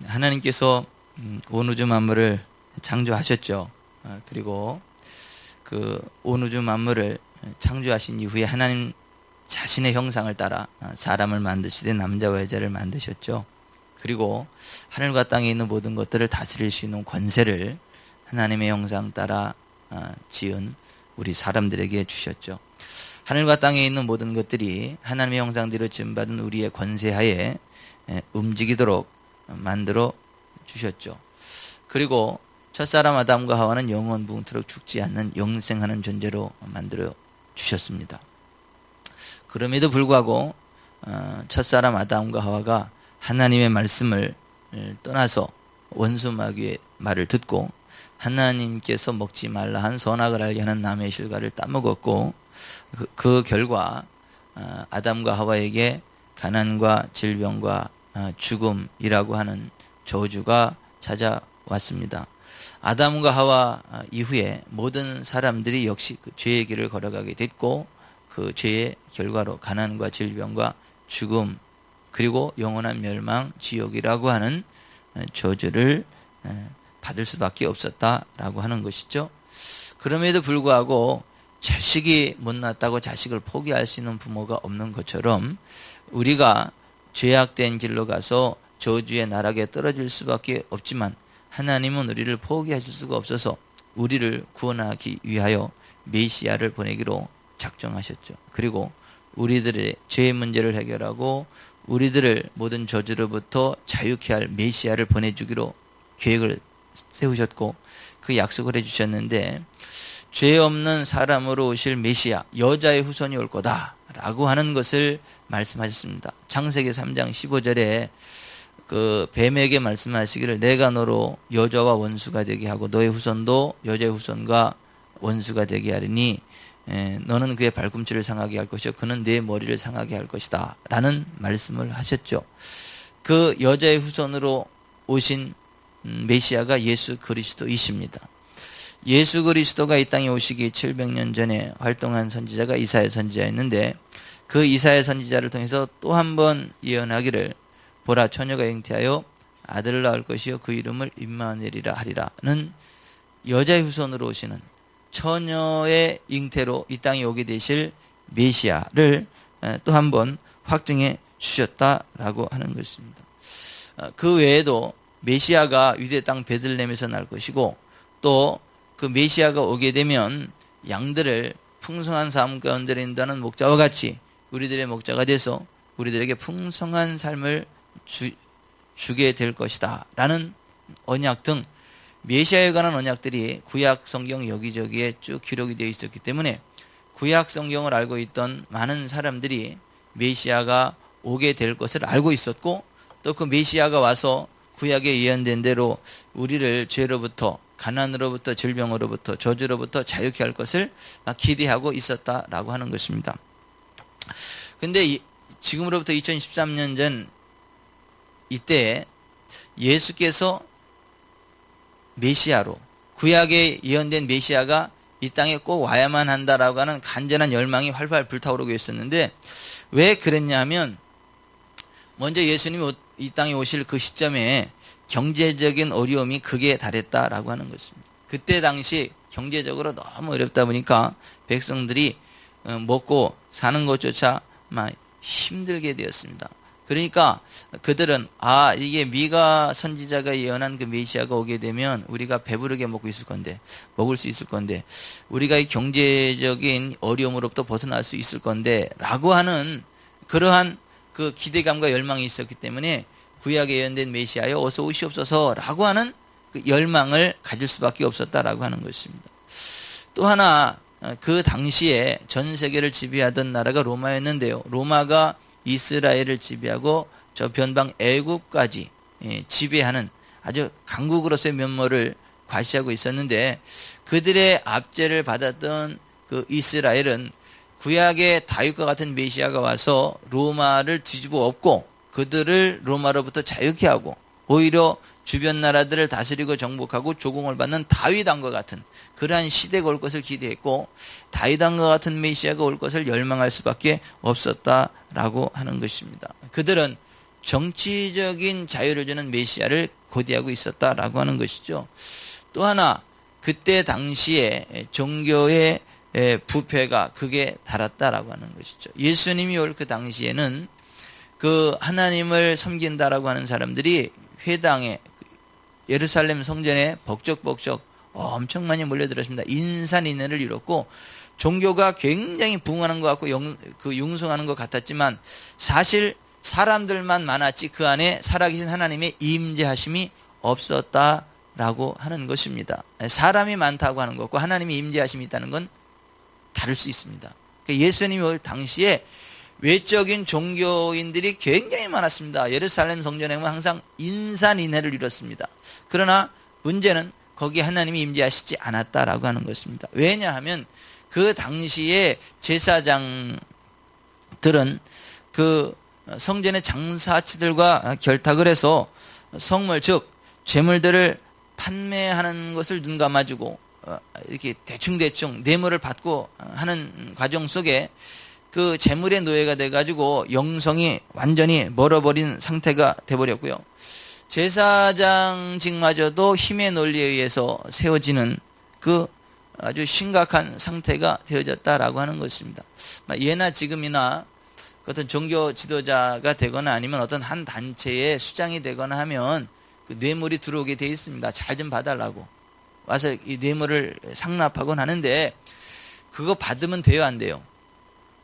하나님께서 온 우주 만물을 창조하셨죠. 그리고 그 온 우주 만물을 창조하신 이후에 하나님 자신의 형상을 따라 사람을 만드시되 남자와 여자를 만드셨죠. 그리고 하늘과 땅에 있는 모든 것들을 다스릴 수 있는 권세를 하나님의 형상 따라 지은 우리 사람들에게 주셨죠. 하늘과 땅에 있는 모든 것들이 하나님의 형상대로 지음받은 우리의 권세하에 움직이도록 만들어 주셨죠. 그리고 첫사람 아담과 하와는 영원 무궁토록 죽지 않는 영생하는 존재로 만들어 주셨습니다. 그럼에도 불구하고 첫사람 아담과 하와가 하나님의 말씀을 떠나서 원수 마귀의 말을 듣고 하나님께서 먹지 말라 한 선악을 알게 하는 나무의 실과를 따먹었고 그 결과 아담과 하와에게 가난과 질병과 죽음이라고 하는 저주가 찾아왔습니다. 아담과 하와 이후에 모든 사람들이 역시 그 죄의 길을 걸어가게 됐고 그 죄의 결과로 가난과 질병과 죽음 그리고 영원한 멸망, 지옥이라고 하는 저주를 받을 수밖에 없었다라고 하는 것이죠. 그럼에도 불구하고 자식이 못났다고 자식을 포기할 수 있는 부모가 없는 것처럼 우리가 죄악된 길로 가서 저주의 나락에 떨어질 수밖에 없지만 하나님은 우리를 포기하실 수가 없어서 우리를 구원하기 위하여 메시아를 보내기로 작정하셨죠. 그리고 우리들의 죄의 문제를 해결하고 우리들을 모든 저주로부터 자유케 할 메시아를 보내주기로 계획을 세우셨고 그 약속을 해주셨는데 죄 없는 사람으로 오실 메시아, 여자의 후손이 올 거다 라고 하는 것을 말씀하셨습니다. 창세기 3장 15절에 그 뱀에게 말씀하시기를 내가 너로 여자와 원수가 되게 하고 너의 후손도 여자의 후손과 원수가 되게 하리니 너는 그의 발꿈치를 상하게 할 것이요 그는 내 머리를 상하게 할 것이다 라는 말씀을 하셨죠. 그 여자의 후손으로 오신 메시아가 예수 그리스도이십니다. 예수 그리스도가 이 땅에 오시기 700년 전에 활동한 선지자가 이사야 선지자였는데 그 이사야 선지자를 통해서 또 한 번 예언하기를 보라 처녀가 잉태하여 아들을 낳을 것이요 그 이름을 임마누엘이라 하리라는 여자의 후손으로 오시는 처녀의 잉태로 이 땅에 오게 되실 메시아를 또 한 번 확증해 주셨다라고 하는 것입니다. 그 외에도 메시아가 유대 땅 베들레헴에서 날 것이고 또 그 메시아가 오게 되면 양들을 풍성한 삶 가운데 인도하는 목자와 같이 우리들의 목자가 돼서 우리들에게 풍성한 삶을 주게 될 것이다 라는 언약 등 메시아에 관한 언약들이 구약 성경 여기저기에 쭉 기록이 되어 있었기 때문에 구약 성경을 알고 있던 많은 사람들이 메시아가 오게 될 것을 알고 있었고 또 그 메시아가 와서 구약에 예언된 대로 우리를 죄로부터 가난으로부터 질병으로부터 저주로부터 자유케 할 것을 기대하고 있었다라고 하는 것입니다. 근데 지금으로부터 2013년 전 이때 예수께서 메시아로 구약에 예언된 메시아가 이 땅에 꼭 와야만 한다라고 하는 간절한 열망이 활활 불타오르고 있었는데 왜 그랬냐면 먼저 예수님이 이 땅에 오실 그 시점에 경제적인 어려움이 극에 달했다라고 하는 것입니다. 그때 당시 경제적으로 너무 어렵다 보니까 백성들이 먹고 사는 것조차 막 힘들게 되었습니다. 그러니까 그들은 이게 미가 선지자가 예언한 그 메시아가 오게 되면 우리가 배부르게 먹을 수 있을 건데 우리가 이 경제적인 어려움으로부터 벗어날 수 있을 건데 라고 하는 그러한 그 기대감과 열망이 있었기 때문에 구약에 예언된 메시아여 어서 오시옵소서 라고 하는 그 열망을 가질 수밖에 없었다라고 하는 것입니다. 또 하나 그 당시에 전 세계를 지배하던 나라가 로마였는데요. 로마가 이스라엘을 지배하고 저변방 애굽까지 지배하는 아주 강국으로서의 면모를 과시하고 있었는데 그들의 압제를 받았던 그 이스라엘은 구약의 다윗과 같은 메시아가 와서 로마를 뒤집어 엎고 그들을 로마로부터 자유케 하고 오히려 주변 나라들을 다스리고 정복하고 조공을 받는 다윗왕과 같은 그러한 시대가 올 것을 기대했고 다윗왕과 같은 메시아가 올 것을 열망할 수밖에 없었다라고 하는 것입니다. 그들은 정치적인 자유를 주는 메시아를 고대하고 있었다라고 하는 것이죠. 또 하나, 그때 당시에 종교의 부패가 극에 달았다라고 하는 것이죠. 예수님이 올 그 당시에는 그 하나님을 섬긴다라고 하는 사람들이 회당에, 예루살렘 성전에 벅적벅적 엄청 많이 몰려들었습니다. 인산인해를 이뤘고 종교가 굉장히 부흥하는 것 같고 융성하는 것 같았지만 사실 사람들만 많았지 그 안에 살아계신 하나님의 임재하심이 없었다라고 하는 것입니다. 사람이 많다고 하는 것과 하나님의 임재하심이 있다는 건 다를 수 있습니다. 그러니까 예수님이 올 당시에 외적인 종교인들이 굉장히 많았습니다. 예루살렘 성전에 보면 항상 인산인해를 이뤘습니다. 그러나 문제는 거기에 하나님이 임재하시지 않았다라고 하는 것입니다. 왜냐하면 그 당시에 제사장들은 그 성전의 장사치들과 결탁을 해서 성물 즉 재물들을 판매하는 것을 눈 감아주고 이렇게 대충대충 뇌물을 받고 하는 과정 속에 그 재물의 노예가 돼가지고 영성이 완전히 멀어버린 상태가 돼버렸고요. 제사장직마저도 힘의 논리에 의해서 세워지는 그 아주 심각한 상태가 되어졌다라고 하는 것입니다. 예나 지금이나 어떤 종교 지도자가 되거나 아니면 어떤 한 단체의 수장이 되거나 하면 그 뇌물이 들어오게 돼 있습니다. 잘 좀 봐달라고 와서 이 뇌물을 상납하곤 하는데 그거 받으면 돼요, 안 돼요?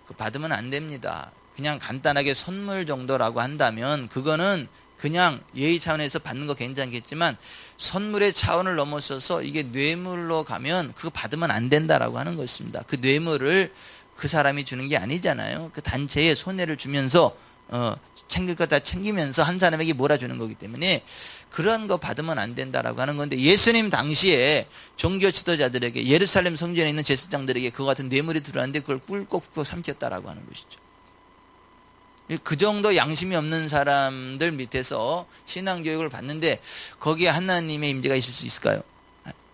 그거 받으면 안 됩니다. 그냥 간단하게 선물 정도라고 한다면 그거는 그냥 예의 차원에서 받는 거 괜찮겠지만 선물의 차원을 넘어서서 이게 뇌물로 가면 그거 받으면 안 된다라고 하는 것입니다. 그 뇌물을 그 사람이 주는 게 아니잖아요. 그 단체에 손해를 주면서 챙길 거 다 챙기면서 한 사람에게 몰아주는 거기 때문에 그런 거 받으면 안 된다라고 하는 건데 예수님 당시에 종교 지도자들에게 예루살렘 성전에 있는 제사장들에게 그와 같은 뇌물이 들어왔는데 그걸 꿀꺽꿀꺽 삼켰다라고 하는 것이죠. 그 정도 양심이 없는 사람들 밑에서 신앙교육을 받는데 거기에 하나님의 임재가 있을 수 있을까요?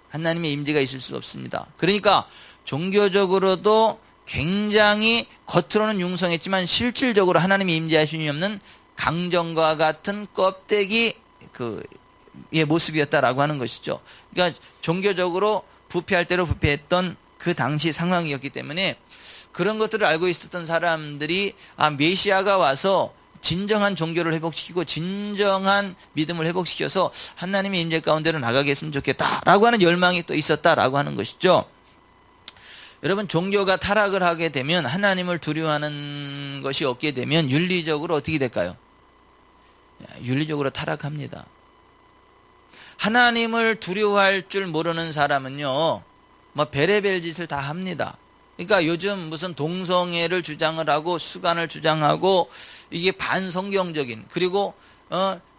하나님의 임재가 있을 수 없습니다. 그러니까 종교적으로도 굉장히 겉으로는 융성했지만 실질적으로 하나님의 임재하심이 없는 강정과 같은 껍데기 의 모습이었다라고 하는 것이죠. 그러니까 종교적으로 부패할 대로 부패했던 그 당시 상황이었기 때문에 그런 것들을 알고 있었던 사람들이 메시아가 와서 진정한 종교를 회복시키고 진정한 믿음을 회복시켜서 하나님의 임재 가운데로 나가게 했으면 좋겠다라고 하는 열망이 또 있었다라고 하는 것이죠. 여러분, 종교가 타락을 하게 되면 하나님을 두려워하는 것이 없게 되면 윤리적으로 어떻게 될까요? 윤리적으로 타락합니다. 하나님을 두려워할 줄 모르는 사람은요, 베레벨 짓을 다 합니다. 그러니까 요즘 무슨 동성애를 주장을 하고 수간을 주장하고 이게 반성경적인 그리고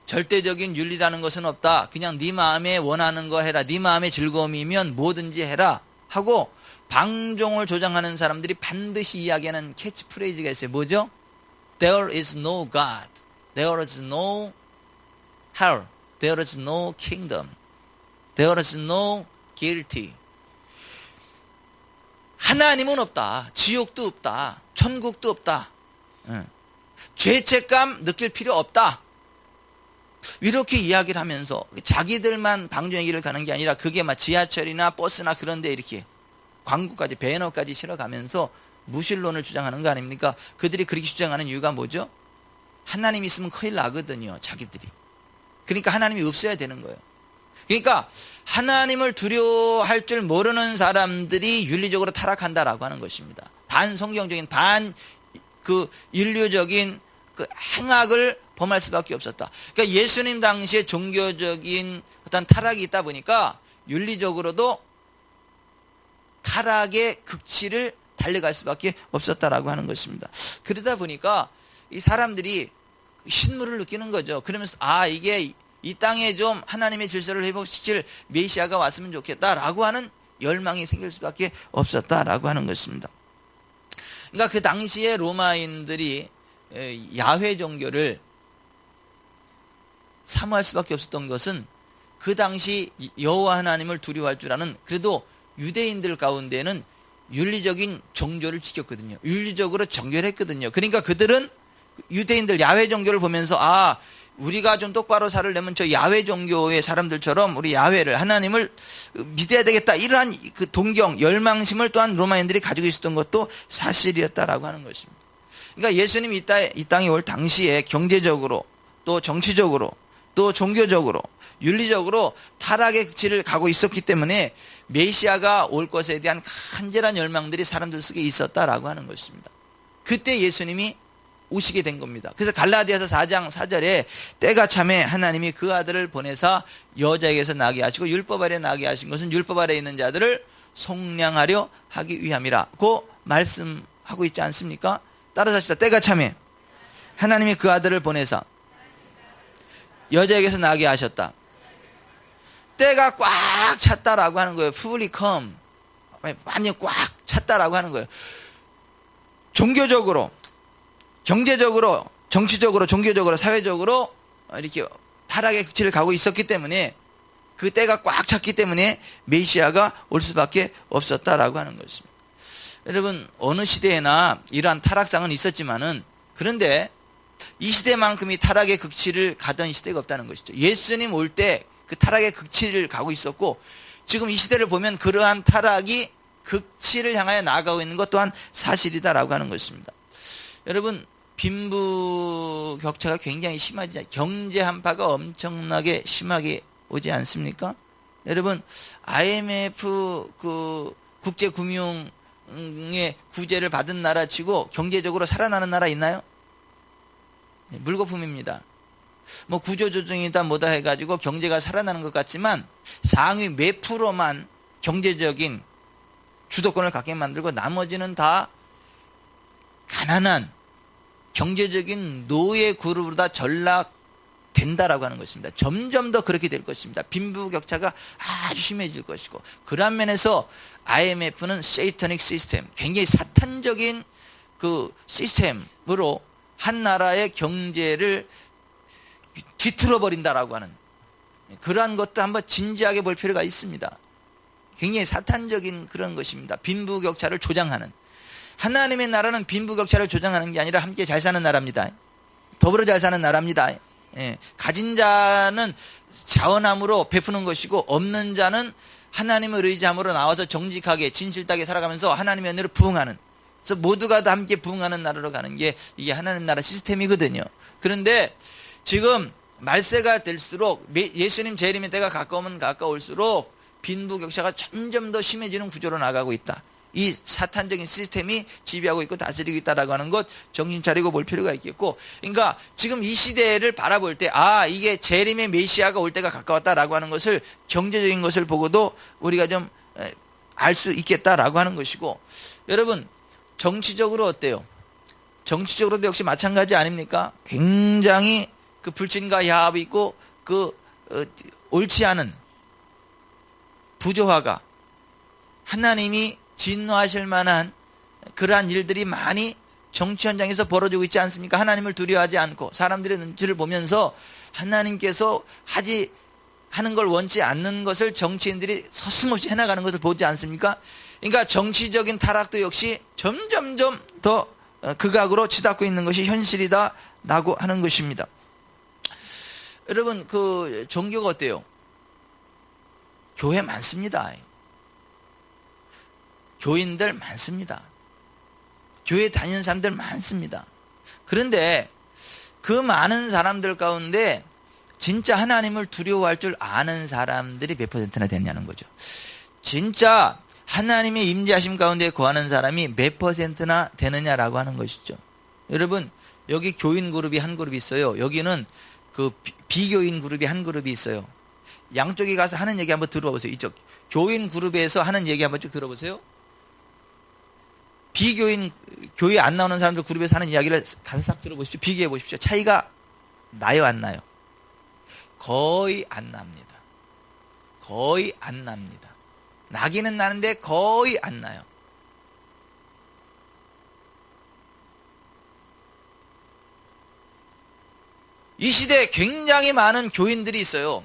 절대적인 윤리라는 것은 없다. 그냥 네 마음에 원하는 거 해라. 네 마음의 즐거움이면 뭐든지 해라 하고 방종을 조장하는 사람들이 반드시 이야기하는 캐치프레이즈가 있어요. 뭐죠? There is no God. There is no hell. There is no kingdom. There is no guilty. 하나님은 없다. 지옥도 없다. 천국도 없다. 죄책감 느낄 필요 없다. 이렇게 이야기를 하면서 자기들만 방종의 길을 가는 게 아니라 그게 막 지하철이나 버스나 그런 데 이렇게 광고까지 배너까지 실어가면서 무신론을 주장하는 거 아닙니까? 그들이 그렇게 주장하는 이유가 뭐죠? 하나님 있으면 큰일 나거든요. 자기들이. 그러니까 하나님이 없어야 되는 거예요. 그러니까 하나님을 두려워할 줄 모르는 사람들이 윤리적으로 타락한다라고 하는 것입니다. 반성경적인 인류적인 그 행악을 범할 수밖에 없었다. 그러니까 예수님 당시에 종교적인 어떤 타락이 있다 보니까 윤리적으로도 타락의 극치를 달려갈 수밖에 없었다라고 하는 것입니다. 그러다 보니까 이 사람들이 신물을 느끼는 거죠. 그러면서 이게 이 땅에 좀 하나님의 질서를 회복시킬 메시아가 왔으면 좋겠다라고 하는 열망이 생길 수밖에 없었다라고 하는 것입니다. 그러니까 그 당시에 로마인들이 야훼 종교를 사모할 수밖에 없었던 것은 그 당시 여호와 하나님을 두려워할 줄 아는 그래도 유대인들 가운데는 윤리적인 정조를 지켰거든요. 윤리적으로 정결했거든요. 그러니까 그들은 유대인들 야훼 종교를 보면서 우리가 좀 똑바로 살려면 저 야훼 종교의 사람들처럼 우리 야훼를, 하나님을 믿어야 되겠다, 이러한 그 동경, 열망심을 또한 로마인들이 가지고 있었던 것도 사실이었다라고 하는 것입니다. 그러니까 예수님이 이 땅에 올 당시에 경제적으로 또 정치적으로 또 종교적으로 윤리적으로 타락의 극치를 가고 있었기 때문에 메시아가 올 것에 대한 간절한 열망들이 사람들 속에 있었다라고 하는 것입니다. 그때 예수님이 오시게 된 겁니다. 그래서 갈라디아서 4장 4절에 때가 참에 하나님이 그 아들을 보내사 여자에게서 나게 하시고 율법 아래 나게 하신 것은 율법 아래 있는 자들을 속량하려 하기 위함이라고 말씀하고 있지 않습니까? 따라서 합시다. 때가 참에 하나님이 그 아들을 보내사 여자에게서 나게 하셨다. 때가 꽉 찼다라고 하는 거예요. fully come. 완전히 꽉 찼다라고 하는 거예요. 종교적으로, 경제적으로, 정치적으로, 종교적으로, 사회적으로 이렇게 타락의 극치를 가고 있었기 때문에 그 때가 꽉 찼기 때문에 메시아가 올 수밖에 없었다라고 하는 것입니다. 여러분, 어느 시대에나 이러한 타락상은 있었지만은, 그런데 이 시대만큼이 타락의 극치를 가던 시대가 없다는 것이죠. 예수님 올 때 그 타락의 극치를 가고 있었고, 지금 이 시대를 보면 그러한 타락이 극치를 향하여 나아가고 있는 것 또한 사실이다라고 하는 것입니다. 여러분, 빈부격차가 굉장히 심하지, 경제 한파가 엄청나게 심하게 오지 않습니까? 여러분, IMF 그 국제금융의 구제를 받은 나라치고 경제적으로 살아나는 나라 있나요? 네, 물거품입니다. 뭐 구조조정이다 뭐다 해가지고 경제가 살아나는 것 같지만 상위 몇 프로만 경제적인 주도권을 갖게 만들고 나머지는 다 가난한 경제적인 노예 그룹으로 다 전락된다라고 하는 것입니다. 점점 더 그렇게 될 것입니다. 빈부격차가 아주 심해질 것이고, 그런 면에서 IMF는 세이터닉 시스템, 굉장히 사탄적인 그 시스템으로 한 나라의 경제를 뒤틀어 버린다라고 하는 그러한 것도 한번 진지하게 볼 필요가 있습니다. 굉장히 사탄적인 그런 것입니다. 빈부격차를 조장하는, 하나님의 나라는 빈부격차를 조장하는 게 아니라 함께 잘 사는 나라입니다. 더불어 잘 사는 나라입니다. 예. 가진 자는 자원함으로 베푸는 것이고, 없는 자는 하나님을 의지함으로 나와서 정직하게 진실되게 살아가면서 하나님의 은혜를 부응하는, 그래서 모두가 다 함께 부응하는 나라로 가는 게 이게 하나님 나라 시스템이거든요. 그런데 지금 말세가 될수록, 예수님 재림의 때가 가까우면 가까울수록 빈부격차가 점점 더 심해지는 구조로 나가고 있다. 이 사탄적인 시스템이 지배하고 있고 다스리고 있다라고 하는 것 정신 차리고 볼 필요가 있겠고, 그러니까 지금 이 시대를 바라볼 때, 아, 이게 재림의 메시아가 올 때가 가까웠다라고 하는 것을 경제적인 것을 보고도 우리가 좀 알 수 있겠다라고 하는 것이고, 여러분, 정치적으로 어때요? 정치적으로도 역시 마찬가지 아닙니까? 굉장히 그 불신과 야합이 있고, 그 옳지 않은 부조화가, 하나님이 진노하실 만한 그러한 일들이 많이 정치 현장에서 벌어지고 있지 않습니까? 하나님을 두려워하지 않고 사람들의 눈치를 보면서 하나님께서 하는 걸 원치 않는 것을 정치인들이 서슴없이 해나가는 것을 보지 않습니까? 그러니까 정치적인 타락도 역시 점점점 더 극악으로 치닫고 있는 것이 현실이다라고 하는 것입니다. 여러분, 그 종교가 어때요? 교회 많습니다. 교인들 많습니다. 교회 다니는 사람들 많습니다. 그런데 그 많은 사람들 가운데 진짜 하나님을 두려워할 줄 아는 사람들이 몇 퍼센트나 되냐는 거죠. 진짜 하나님의 임재하심 가운데 거하는 사람이 몇 퍼센트나 되느냐라고 하는 것이죠. 여러분, 여기 교인 그룹이 한 그룹이 있어요. 여기는 그 비교인 그룹이 한 그룹이 있어요. 양쪽에 가서 하는 얘기 한번 들어보세요. 이쪽 교인 그룹에서 하는 얘기 한번 쭉 들어보세요. 비교인, 교회 안 나오는 사람들 그룹에서 하는 이야기를 가서 싹 들어보십시오. 비교해 보십시오. 차이가 나요, 안 나요? 거의 안 납니다. 거의 안 납니다. 나기는 나는데 거의 안 나요. 이 시대에 굉장히 많은 교인들이 있어요.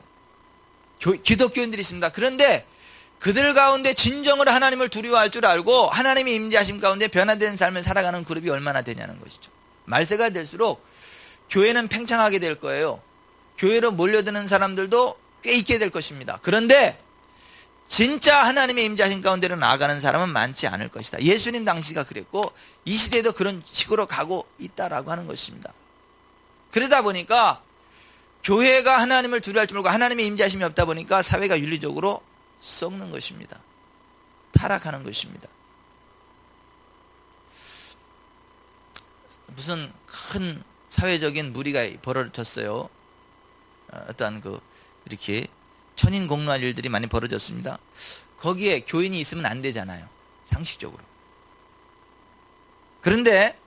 기독교인들이 있습니다. 그런데 그들 가운데 진정으로 하나님을 두려워할 줄 알고 하나님의 임재하심 가운데 변화된 삶을 살아가는 그룹이 얼마나 되냐는 것이죠. 말세가 될수록 교회는 팽창하게 될 거예요. 교회로 몰려드는 사람들도 꽤 있게 될 것입니다. 그런데 진짜 하나님의 임재하신 가운데로 나아가는 사람은 많지 않을 것이다. 예수님 당시가 그랬고 이 시대도 그런 식으로 가고 있다라고 하는 것입니다. 그러다 보니까 교회가 하나님을 두려워할 줄 모르고 하나님의 임재하심이 없다 보니까 사회가 윤리적으로 썩는 것입니다. 타락하는 것입니다. 무슨 큰 사회적인 무리가 벌어졌어요. 어떠한 이렇게 천인공노할 일들이 많이 벌어졌습니다. 거기에 교인이 있으면 안 되잖아요. 상식적으로. 그런데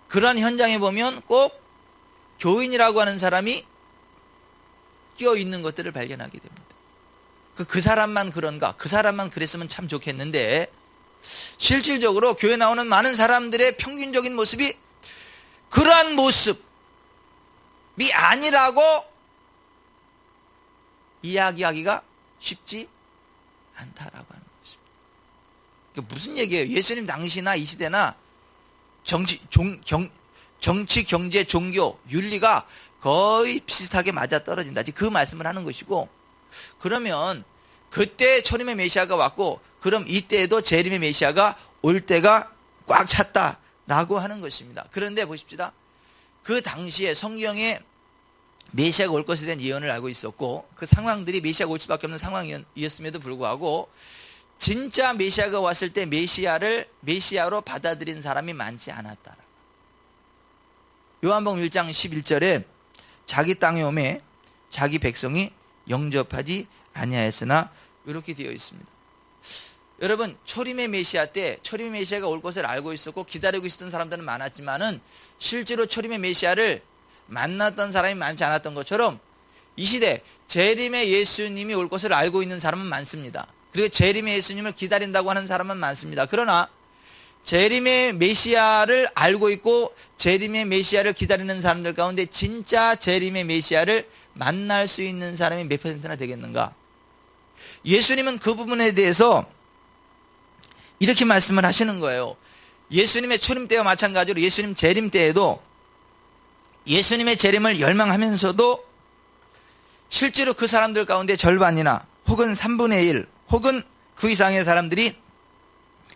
그런 현장에 보면 꼭 교인이라고 하는 사람이 끼어 있는 것들을 발견하게 됩니다. 그 사람만 그런가? 그 사람만 그랬으면 참 좋겠는데 실질적으로 교회 나오는 많은 사람들의 평균적인 모습이 그러한 모습이 아니라고 이야기하기가 쉽지 않다라고 하는 것입니다. 그러니까 무슨 얘기예요? 예수님 당시나 이 시대나 정치, 경제, 종교, 윤리가 거의 비슷하게 맞아떨어진다. 그 말씀을 하는 것이고, 그러면 그때 초림의 메시아가 왔고 그럼 이때에도 재림의 메시아가 올 때가 꽉 찼다라고 하는 것입니다. 그런데 보십시다. 그 당시에 성경에 메시아가 올 것에 대한 예언을 알고 있었고 그 상황들이 메시아가 올 수밖에 없는 상황이었음에도 불구하고 진짜 메시아가 왔을 때 메시아를 메시아로 받아들인 사람이 많지 않았다. 요한복음 1장 11절에 자기 땅에 오매 자기 백성이 영접하지 아니하였으나 이렇게 되어 있습니다. 여러분 초림의 메시아 때 초림의 메시아가 올 것을 알고 있었고 기다리고 있었던 사람들은 많았지만은 실제로 초림의 메시아를 만났던 사람이 많지 않았던 것처럼 이 시대 재림의 예수님이 올 것을 알고 있는 사람은 많습니다. 그리고 재림의 예수님을 기다린다고 하는 사람은 많습니다. 그러나 재림의 메시아를 알고 있고 재림의 메시아를 기다리는 사람들 가운데 진짜 재림의 메시아를 만날 수 있는 사람이 몇 퍼센트나 되겠는가? 예수님은 그 부분에 대해서 이렇게 말씀을 하시는 거예요. 예수님의 초림 때와 마찬가지로 예수님 재림 때에도 예수님의 재림을 열망하면서도 실제로 그 사람들 가운데 절반이나 혹은 3분의 1 혹은 그 이상의 사람들이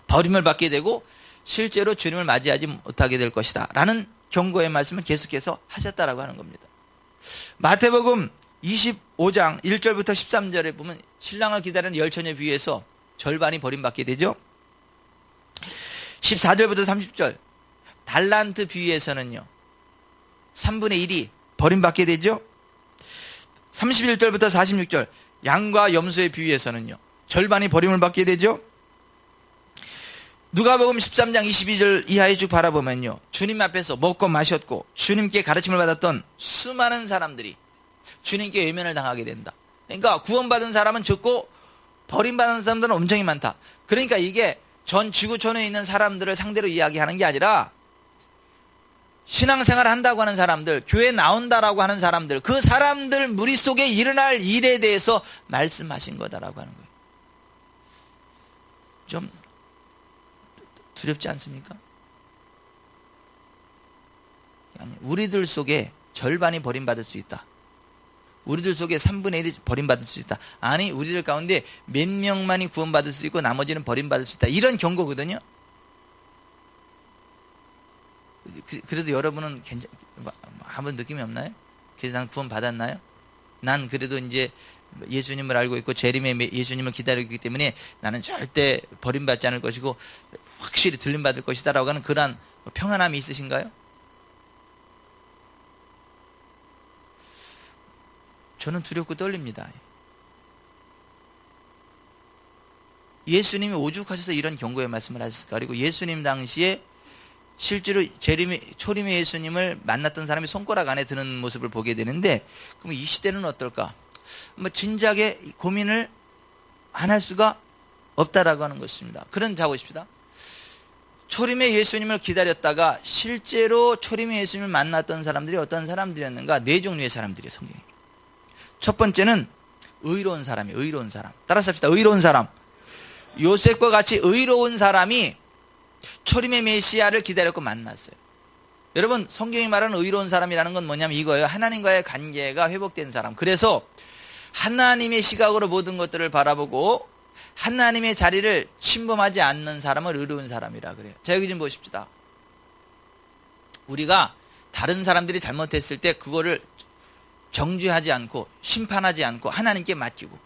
버림을 받게 되고 실제로 주님을 맞이하지 못하게 될 것이다 라는 경고의 말씀을 계속해서 하셨다라고 하는 겁니다. 마태복음 25장 1절부터 13절에 보면 신랑을 기다리는 열처녀에 비해서 절반이 버림받게 되죠. 14절부터 30절 달란트 비유에서는요 3분의 1이 버림받게 되죠. 31절부터 46절 양과 염소의 비유에서는요 절반이 버림을 받게 되죠. 누가복음 13장 22절 이하에 쭉 바라보면요 주님 앞에서 먹고 마셨고 주님께 가르침을 받았던 수많은 사람들이 주님께 외면을 당하게 된다. 그러니까 구원받은 사람은 적고 버림받은 사람들은 엄청 많다. 그러니까 이게 전 지구촌에 있는 사람들을 상대로 이야기하는 게 아니라 신앙생활을 한다고 하는 사람들, 교회 나온다라고 하는 사람들, 그 사람들 무리 속에 일어날 일에 대해서 말씀하신 거다라고 하는 거예요. 좀 두렵지 않습니까? 아니, 우리들 속에 절반이 버림받을 수 있다. 우리들 속에 3분의 1이 버림받을 수 있다. 아니 우리들 가운데 몇 명만이 구원받을 수 있고 나머지는 버림받을 수 있다. 이런 경고거든요. 그래도 여러분은 한번 느낌이 없나요? 그래서 난 구원 받았나요? 난 그래도 이제 예수님을 알고 있고 재림의 예수님을 기다리고 있기 때문에 나는 절대 버림받지 않을 것이고 확실히 들림받을 것이다 라고 하는 그러한 평안함이 있으신가요? 저는 두렵고 떨립니다. 예수님이 오죽하셔서 이런 경고의 말씀을 하셨을까? 그리고 예수님 당시에 실제로 초림의 예수님을 만났던 사람이 손가락 안에 드는 모습을 보게 되는데 그럼 이 시대는 어떨까? 진작에 고민을 안 할 수가 없다라고 하는 것입니다. 자 보십시다. 초림의 예수님을 기다렸다가 실제로 초림의 예수님을 만났던 사람들이 어떤 사람들이었는가? 네 종류의 사람들이에요. 성경에. 첫 번째는 의로운 사람이에요. 의로운 사람. 따라서 합시다. 의로운 사람. 요셉과 같이 의로운 사람이 초림의 메시아를 기다렸고 만났어요. 여러분, 성경이 말하는 의로운 사람이라는 건 뭐냐면 이거예요. 하나님과의 관계가 회복된 사람. 그래서 하나님의 시각으로 모든 것들을 바라보고 하나님의 자리를 침범하지 않는 사람을 의로운 사람이라 그래요. 자, 여기 좀 보십시다. 우리가 다른 사람들이 잘못했을 때 그거를 정죄하지 않고 심판하지 않고 하나님께 맡기고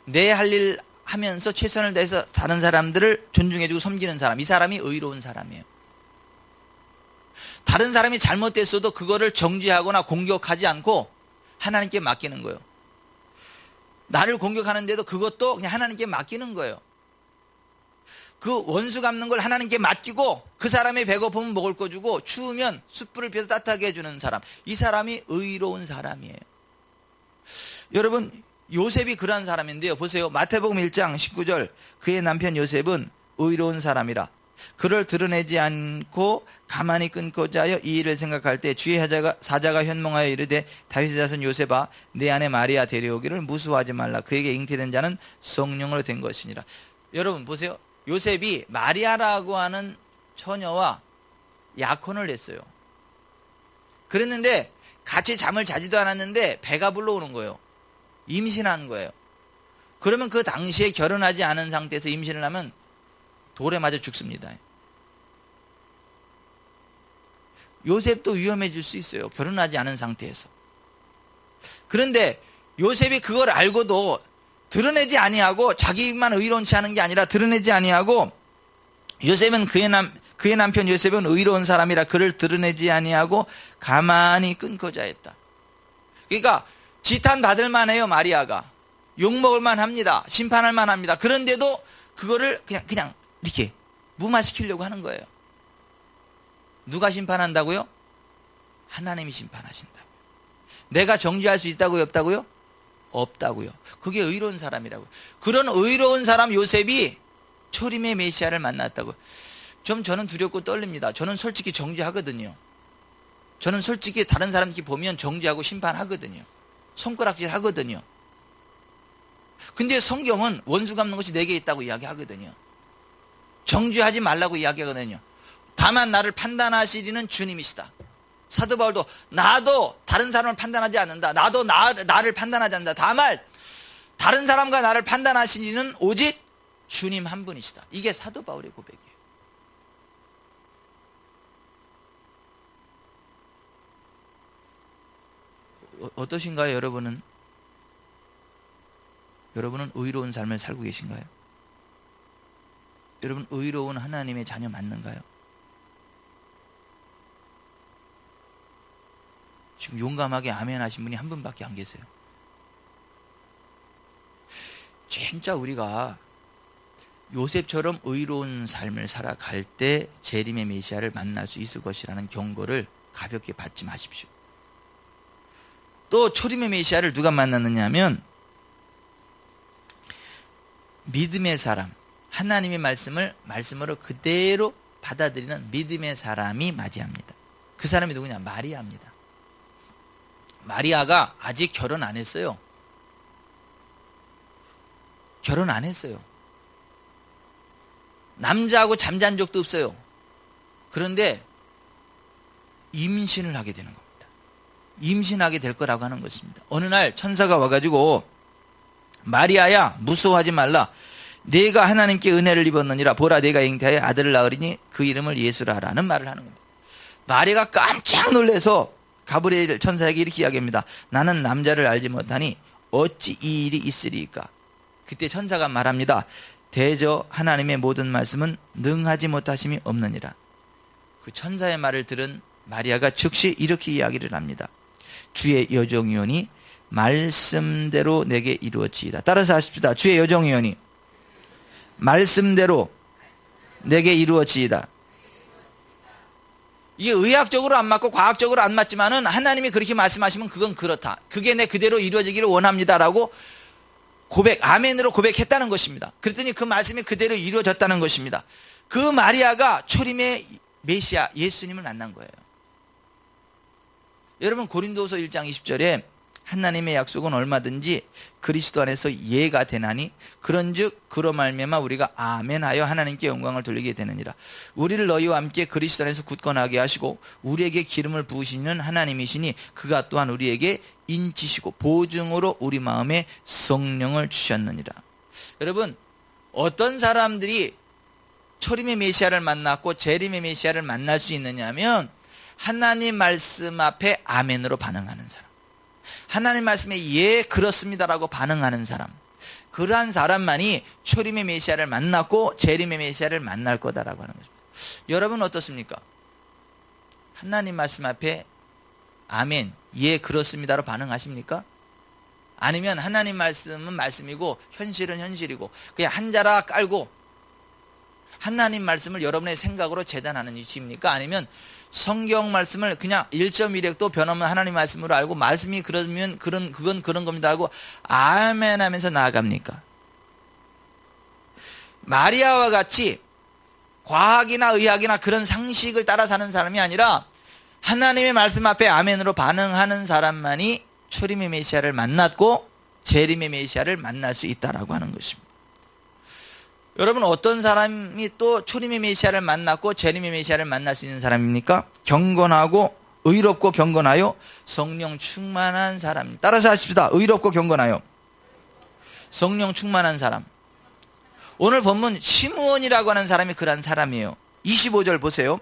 내 할 일 하면서 최선을 다해서 다른 사람들을 존중해주고 섬기는 사람, 이 사람이 의로운 사람이에요. 다른 사람이 잘못됐어도 그거를 정죄하거나 공격하지 않고 하나님께 맡기는 거예요. 나를 공격하는데도 그것도 그냥 하나님께 맡기는 거예요. 그 원수 갚는 걸 하나님께 맡기고 그 사람이 배고프면 먹을 거 주고 추우면 숯불을 피워서 따뜻하게 해주는 사람, 이 사람이 의로운 사람이에요. 여러분, 요셉이 그러한 사람인데요. 보세요. 마태복음 1장 19절, 그의 남편 요셉은 의로운 사람이라 그를 드러내지 않고 가만히 끊고자 하여 이 일을 생각할 때 주의 사자가 현몽하여 이르되 다윗의 자손 요셉아, 내 아내 마리아 데려오기를 무수하지 말라. 그에게 잉태된 자는 성령으로 된 것이니라. 여러분 보세요. 요셉이 마리아라고 하는 처녀와 약혼을 했어요. 그랬는데 같이 잠을 자지도 않았는데 배가 불러오는 거예요. 임신한 거예요. 그러면 그 당시에 결혼하지 않은 상태에서 임신을 하면 돌에 맞아 죽습니다. 요셉도 위험해질 수 있어요. 결혼하지 않은 상태에서. 그런데 요셉이 그걸 알고도 드러내지 아니하고 자기만 의로운치 않은 게 아니라 드러내지 아니하고 요셉은 그의 남편 요셉은 의로운 사람이라 그를 드러내지 아니하고 가만히 끊고자 했다. 그러니까 지탄 받을 만해요. 마리아가 욕먹을 만합니다. 심판할 만합니다. 그런데도 그거를 그냥 이렇게 무마시키려고 하는 거예요. 누가 심판한다고요? 하나님이 심판하신다고요. 내가 정죄할 수 있다고요? 없다고요? 없다고요. 그게 의로운 사람이라고요. 그런 의로운 사람 요셉이 초림의 메시아를 만났다고요. 저는 두렵고 떨립니다. 저는 솔직히 정죄하거든요. 저는 솔직히 다른 사람들이 보면 정죄하고 심판하거든요. 손가락질 하거든요. 근데 성경은 원수 갚는 것이 내게 있다고 이야기하거든요. 정죄하지 말라고 이야기하거든요. 다만 나를 판단하시리는 주님이시다. 사도 바울도 나도 다른 사람을 판단하지 않는다. 나도 나를 판단하지 않는다. 다만 다른 사람과 나를 판단하시리는 오직 주님 한 분이시다. 이게 사도 바울의 고백이에요. 어떠신가요, 여러분은? 여러분은 의로운 삶을 살고 계신가요? 여러분, 의로운 하나님의 자녀 맞는가요? 지금 용감하게 아멘 하신 분이 한 분밖에 안 계세요. 진짜 우리가 요셉처럼 의로운 삶을 살아갈 때 재림의 메시아를 만날 수 있을 것이라는 경고를 가볍게 받지 마십시오. 또 초림의 메시아를 누가 만났느냐 하면 믿음의 사람, 하나님의 말씀으로 그대로 받아들이는 믿음의 사람이 맞이합니다. 그 사람이 누구냐? 마리아입니다. 마리아가 아직 결혼 안 했어요. 결혼 안 했어요. 남자하고 잠잔 적도 없어요. 그런데 임신을 하게 되는 겁니다. 임신하게 될 거라고 하는 것입니다. 어느 날 천사가 와가지고 마리아야, 무서워하지 말라. 네가 하나님께 은혜를 입었느니라. 보라, 네가 잉태하여 아들을 낳으리니 그 이름을 예수라 하라는 말을 하는 겁니다. 마리아가 깜짝 놀라서 가브리엘 천사에게 이렇게 이야기합니다. 나는 남자를 알지 못하니 어찌 이 일이 있으리까? 그때 천사가 말합니다. 대저 하나님의 모든 말씀은 능하지 못하심이 없느니라. 그 천사의 말을 들은 마리아가 즉시 이렇게 이야기를 합니다. 주의 여종이오니 말씀대로 내게 이루어지이다. 따라서 하십시다. 주의 여종이오니 말씀대로 내게 이루어지이다. 이게 의학적으로 안 맞고 과학적으로 안 맞지만은 하나님이 그렇게 말씀하시면 그건 그렇다. 그게 내 그대로 이루어지기를 원합니다라고 아멘으로 고백했다는 것입니다. 그랬더니 그 말씀이 그대로 이루어졌다는 것입니다. 그 마리아가 초림의 메시아 예수님을 만난 거예요. 여러분, 고린도서 1장 20절에 하나님의 약속은 얼마든지 그리스도 안에서 예가 되나니 그런즉 그로 말미암아 우리가 아멘하여 하나님께 영광을 돌리게 되느니라. 우리를 너희와 함께 그리스도 안에서 굳건하게 하시고 우리에게 기름을 부으시는 하나님이시니 그가 또한 우리에게 인치시고 보증으로 우리 마음에 성령을 주셨느니라. 여러분, 어떤 사람들이 초림의 메시아를 만났고 재림의 메시아를 만날 수 있느냐면 하나님 말씀 앞에 아멘으로 반응하는 사람, 하나님 말씀에 예 그렇습니다라고 반응하는 사람, 그러한 사람만이 초림의 메시아를 만났고 재림의 메시아를 만날 거다라고 하는 것입니다. 여러분 어떻습니까? 하나님 말씀 앞에 아멘, 예 그렇습니다로 반응하십니까? 아니면 하나님 말씀은 말씀이고 현실은 현실이고 그냥 한자라 깔고 하나님 말씀을 여러분의 생각으로 재단하는 위치입니까? 아니면 성경 말씀을 그냥 1.1획도 변하면 하나님 말씀으로 알고 말씀이 그러면 그건 그런 겁니다 하고 아멘 하면서 나아갑니까? 마리아와 같이 과학이나 의학이나 그런 상식을 따라 사는 사람이 아니라 하나님의 말씀 앞에 아멘으로 반응하는 사람만이 초림의 메시아를 만났고 재림의 메시아를 만날 수 있다라고 하는 것입니다. 여러분 어떤 사람이 또 초림의 메시아를 만났고 재림의 메시아를 만날 수 있는 사람입니까? 경건하고 의롭고 경건하여 성령 충만한 사람. 따라서 하십시다. 의롭고 경건하여 성령 충만한 사람. 오늘 본문 시므온이라고 하는 사람이 그러한 사람이에요. 25절 보세요.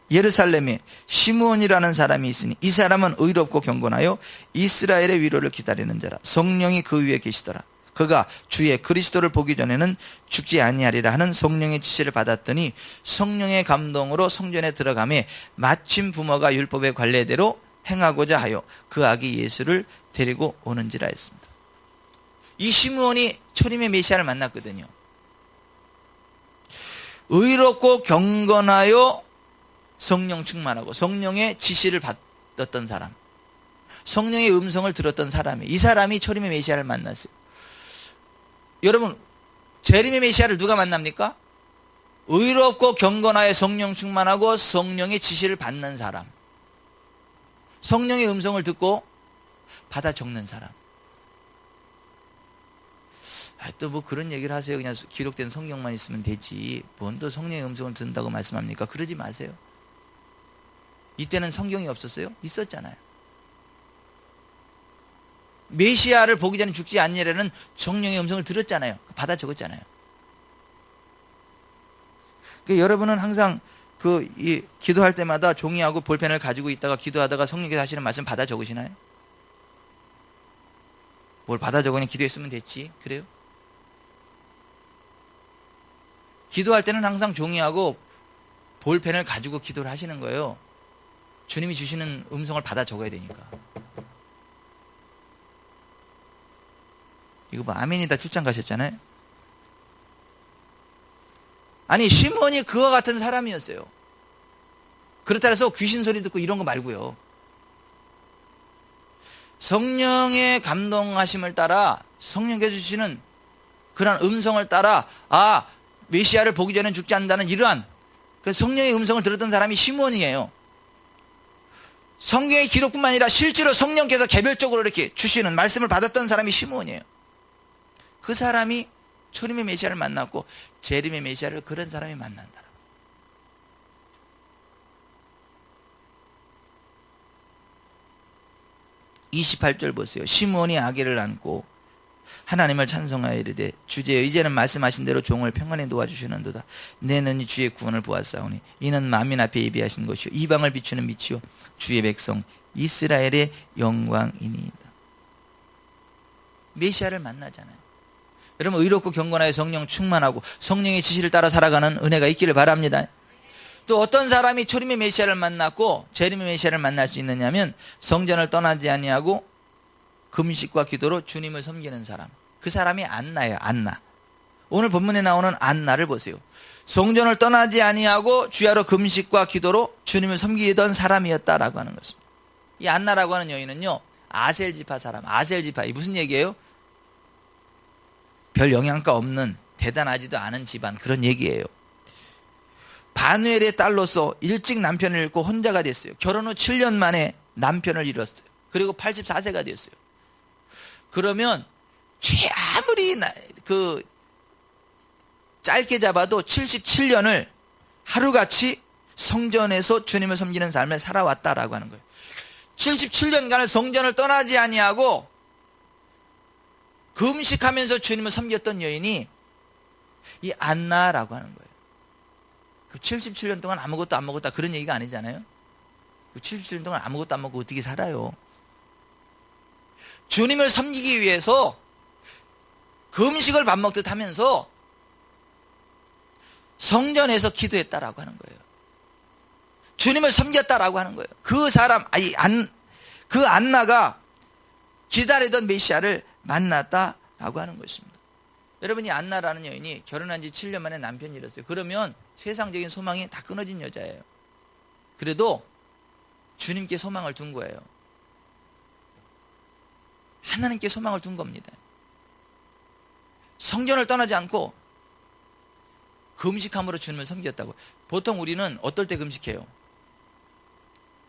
예루살렘에 시므온이라는 사람이 있으니 이 사람은 의롭고 경건하여 이스라엘의 위로를 기다리는 자라. 성령이 그 위에 계시더라. 그가 주의 그리스도를 보기 전에는 죽지 아니하리라 하는 성령의 지시를 받았더니 성령의 감동으로 성전에 들어가매 마침 부모가 율법의 관례대로 행하고자 하여 그 아기 예수를 데리고 오는지라 했습니다. 이 시므온이 초림의 메시아를 만났거든요. 의롭고 경건하여 성령 충만하고 성령의 지시를 받았던 사람, 성령의 음성을 들었던 사람이, 이 사람이 초림의 메시아를 만났어요. 여러분 재림의 메시아를 누가 만납니까? 의롭고 경건하여 성령 충만하고 성령의 지시를 받는 사람, 성령의 음성을 듣고 받아 적는 사람. 또 뭐 그런 얘기를 하세요. 그냥 기록된 성경만 있으면 되지 뭔 또 성령의 음성을 듣는다고 말씀합니까? 그러지 마세요. 이때는 성경이 없었어요? 있었잖아요. 메시아를 보기 전에 죽지 않니라는 성령의 음성을 들었잖아요. 받아 적었잖아요. 여러분은 항상 기도할 때마다 종이하고 볼펜을 가지고 있다가 기도하다가 성령께서 하시는 말씀 받아 적으시나요? 뭘 받아 적으니 기도했으면 됐지. 그래요? 기도할 때는 항상 종이하고 볼펜을 가지고 기도를 하시는 거예요. 주님이 주시는 음성을 받아 적어야 되니까. 이거 봐, 아멘이다 출장 가셨잖아요. 아니 시몬이 그와 같은 사람이었어요. 그렇다 해서 귀신 소리 듣고 이런 거 말고요. 성령의 감동하심을 따라 성령께서 주시는 그런 음성을 따라 메시아를 보기 전에 죽지 않는다는 이러한 성령의 음성을 들었던 사람이 시몬이에요. 성경의 기록뿐만 아니라 실제로 성령께서 개별적으로 이렇게 주시는 말씀을 받았던 사람이 시몬이에요. 그 사람이 초림의 메시아를 만났고 재림의 메시아를 그런 사람이 만난다. 28절 보세요. 시므온이 아기를 안고 하나님을 찬송하여 이르되 주제여 이제는 말씀하신 대로 종을 평안히 도와주시는도다. 내 눈이 주의 구원을 보았사오니 이는 만민 앞에 예비하신 것이요 이방을 비추는 빛이요 주의 백성 이스라엘의 영광이니이다. 메시아를 만나잖아요. 여러분 의롭고 경건하여 성령 충만하고 성령의 지시를 따라 살아가는 은혜가 있기를 바랍니다. 또 어떤 사람이 초림의 메시아를 만났고 재림의 메시아를 만날 수 있느냐면 성전을 떠나지 아니하고 금식과 기도로 주님을 섬기는 사람. 그 사람이 안나예요. 안나. 오늘 본문에 나오는 안나를 보세요. 성전을 떠나지 아니하고 주야로 금식과 기도로 주님을 섬기던 사람이었다라고 하는 것입니다. 이 안나라고 하는 여인은요 아셀 지파 사람. 아셀 지파. 이 무슨 얘기예요? 별 영향가 없는 대단하지도 않은 집안 그런 얘기예요. 바누엘의 딸로서 일찍 남편을 잃고 혼자가 됐어요. 결혼 후 7년 만에 남편을 잃었어요. 그리고 84세가 되었어요. 그러면 아무리 짧게 잡아도 77년을 하루같이 성전에서 주님을 섬기는 삶을 살아왔다라고 하는 거예요. 77년간을 성전을 떠나지 아니하고 금식하면서 주님을 섬겼던 여인이 이 안나라고 하는 거예요. 그 77년 동안 아무것도 안 먹었다 그런 얘기가 아니잖아요. 그 77년 동안 아무것도 안 먹고 어떻게 살아요? 주님을 섬기기 위해서 금식을 밥 먹듯 하면서 성전에서 기도했다라고 하는 거예요. 주님을 섬겼다라고 하는 거예요. 그 안나가 기다리던 메시아를 만났다라고 하는 것입니다. 여러분, 이 안나라는 여인이 결혼한 지 7년 만에 남편이 잃었어요. 그러면 세상적인 소망이 다 끊어진 여자예요. 그래도 주님께 소망을 둔 거예요. 하나님께 소망을 둔 겁니다. 성전을 떠나지 않고 금식함으로 주님을 섬겼다고. 보통 우리는 어떨 때 금식해요?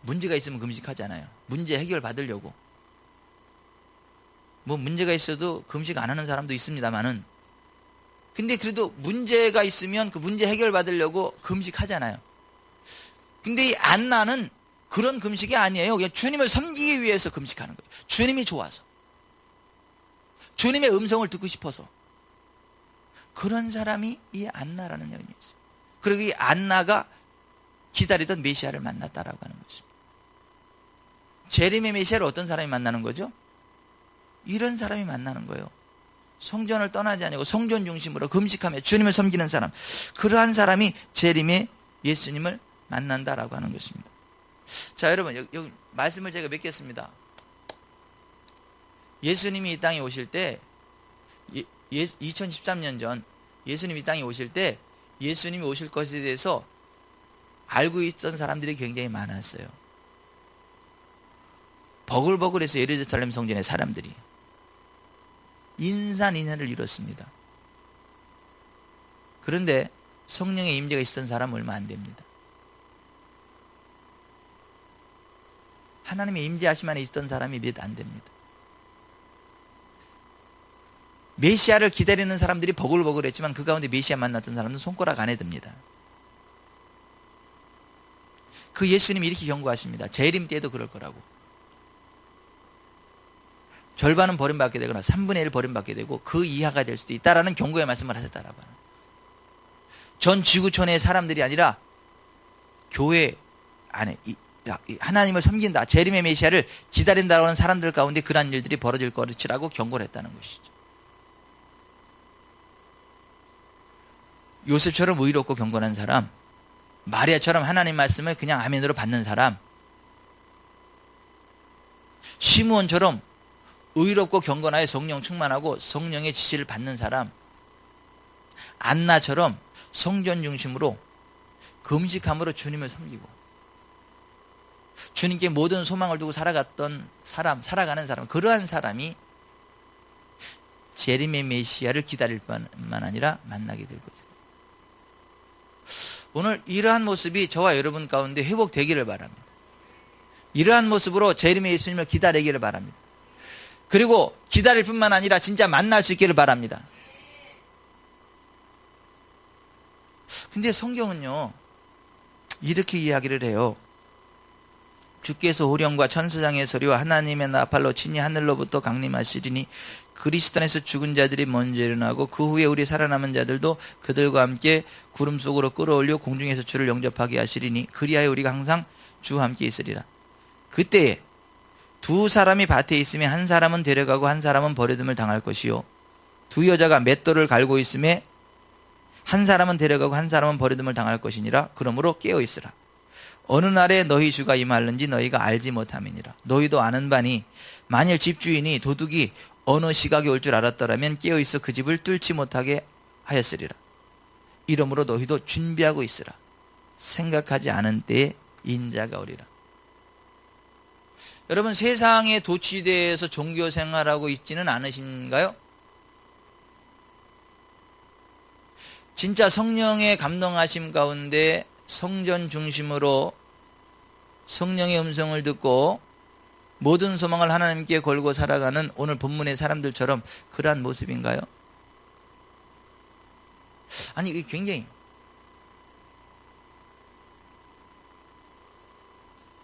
문제가 있으면 금식하잖아요. 문제 해결 받으려고. 뭐 문제가 있어도 금식 안 하는 사람도 있습니다만은, 근데 그래도 문제가 있으면 그 문제 해결 받으려고 금식하잖아요. 근데 이 안나는 그런 금식이 아니에요. 그냥 주님을 섬기기 위해서 금식하는 거예요. 주님이 좋아서, 주님의 음성을 듣고 싶어서. 그런 사람이 이 안나라는 여인이었어요. 그리고 이 안나가 기다리던 메시아를 만났다라고 하는 것입니다. 재림의 메시아를 어떤 사람이 만나는 거죠? 이런 사람이 만나는 거예요. 성전을 떠나지 않고 성전 중심으로 금식하며 주님을 섬기는 사람, 그러한 사람이 재림의 예수님을 만난다라고 하는 것입니다. 자, 여러분, 여기 말씀을 제가 맺겠습니다. 예수님이 이 땅에 오실 때 2013년 전 예수님이 이 땅에 오실 때 예수님이 오실 것에 대해서 알고 있던 사람들이 굉장히 많았어요. 버글버글해서 예루살렘 성전의 사람들이 인산인해를 이뤘습니다. 그런데 성령의 임재가 있었던 사람은 얼마 안 됩니다. 하나님의 임재하심 안에 있던 사람이 몇 안 됩니다. 메시아를 기다리는 사람들이 버글버글했지만 그 가운데 메시아 만났던 사람은 손가락 안에 듭니다. 그 예수님이 이렇게 경고하십니다. 재림 때에도 그럴 거라고. 절반은 버림받게 되거나 3분의 1 버림받게 되고 그 이하가 될 수도 있다라는 경고의 말씀을 하셨다라고 하는. 전 지구촌의 사람들이 아니라 교회 안에 하나님을 섬긴다, 재림의 메시아를 기다린다고 하는 사람들 가운데 그러한 일들이 벌어질 것이라고 경고를 했다는 것이죠. 요셉처럼 의롭고 경건한 사람, 마리아처럼 하나님 말씀을 그냥 아멘으로 받는 사람, 시므온처럼 의롭고 경건하여 성령 충만하고 성령의 지시를 받는 사람, 안나처럼 성전 중심으로 금식함으로 주님을 섬기고 주님께 모든 소망을 두고 살아가는 사람, 그러한 사람이 재림의 메시아를 기다릴 뿐만 아니라 만나게 될 것이다. 오늘 이러한 모습이 저와 여러분 가운데 회복되기를 바랍니다. 이러한 모습으로 재림의 예수님을 기다리기를 바랍니다. 그리고 기다릴 뿐만 아니라 진짜 만날 수 있기를 바랍니다. 근데 성경은요, 이렇게 이야기를 해요. 주께서 호령과 천사장의 소리와 하나님의 나팔로 친히 하늘로부터 강림하시리니 그리스도 안에서 죽은 자들이 먼저 일어나고 그 후에 우리 살아남은 자들도 그들과 함께 구름 속으로 끌어올려 공중에서 주를 영접하게 하시리니 그리하여 우리가 항상 주와 함께 있으리라. 그때에 두 사람이 밭에 있으면 한 사람은 데려가고 한 사람은 버려둠을 당할 것이요, 두 여자가 맷돌을 갈고 있음에 한 사람은 데려가고 한 사람은 버려둠을 당할 것이니라. 그러므로 깨어 있으라. 어느 날에 너희 주가 임하는지 너희가 알지 못함이니라. 너희도 아는 바니 만일 집주인이 도둑이 어느 시각에 올 줄 알았더라면 깨어 있어 그 집을 뚫지 못하게 하였으리라. 이러므로 너희도 준비하고 있으라. 생각하지 않은 때에 인자가 오리라. 여러분, 세상에 도취돼서 종교 생활하고 있지는 않으신가요? 진짜 성령의 감동하심 가운데 성전 중심으로 성령의 음성을 듣고 모든 소망을 하나님께 걸고 살아가는 오늘 본문의 사람들처럼 그러한 모습인가요? 아니, 이게 굉장히,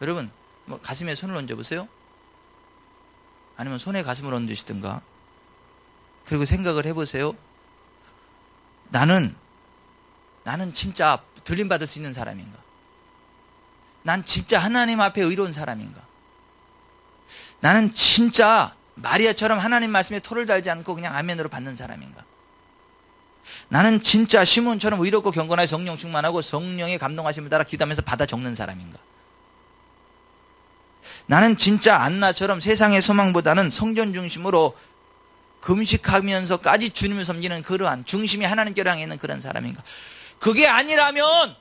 여러분 뭐 가슴에 손을 얹어보세요. 아니면 손에 가슴을 얹으시든가. 그리고 생각을 해보세요. 나는 진짜 들림받을 수 있는 사람인가? 난 진짜 하나님 앞에 의로운 사람인가? 나는 진짜 마리아처럼 하나님 말씀에 토를 달지 않고 그냥 아멘으로 받는 사람인가? 나는 진짜 시몬처럼 의롭고 경건하게 성령 충만하고 성령의 감동하심을 따라 기도하면서 받아 적는 사람인가? 나는 진짜 안나처럼 세상의 소망보다는 성전 중심으로 금식하면서까지 주님을 섬기는 그러한 중심이 하나님께로 향해 있는 그런 사람인가? 그게 아니라면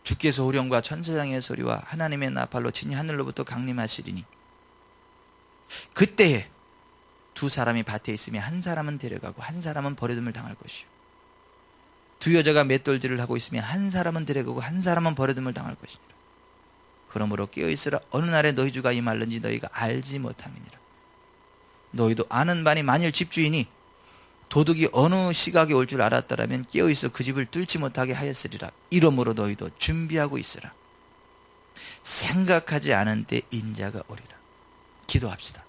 주께서 호령과 천사장의 소리와 하나님의 나팔로 친히 하늘로부터 강림하시리니 그때에 두 사람이 밭에 있으며 한 사람은 데려가고 한 사람은 버려둠을 당할 것이요 두 여자가 맷돌질을 하고 있으며 한 사람은 데려가고 한 사람은 버려둠을 당할 것이니라. 그러므로 깨어있으라. 어느 날에 너희 주가 임할는지 너희가 알지 못함이니라. 너희도 아는 바니 만일 집주인이 도둑이 어느 시각에 올 줄 알았더라면 깨어있어 그 집을 뚫지 못하게 하였으리라. 이러므로 너희도 준비하고 있으라. 생각하지 않은 때 인자가 오리라. 기도합시다.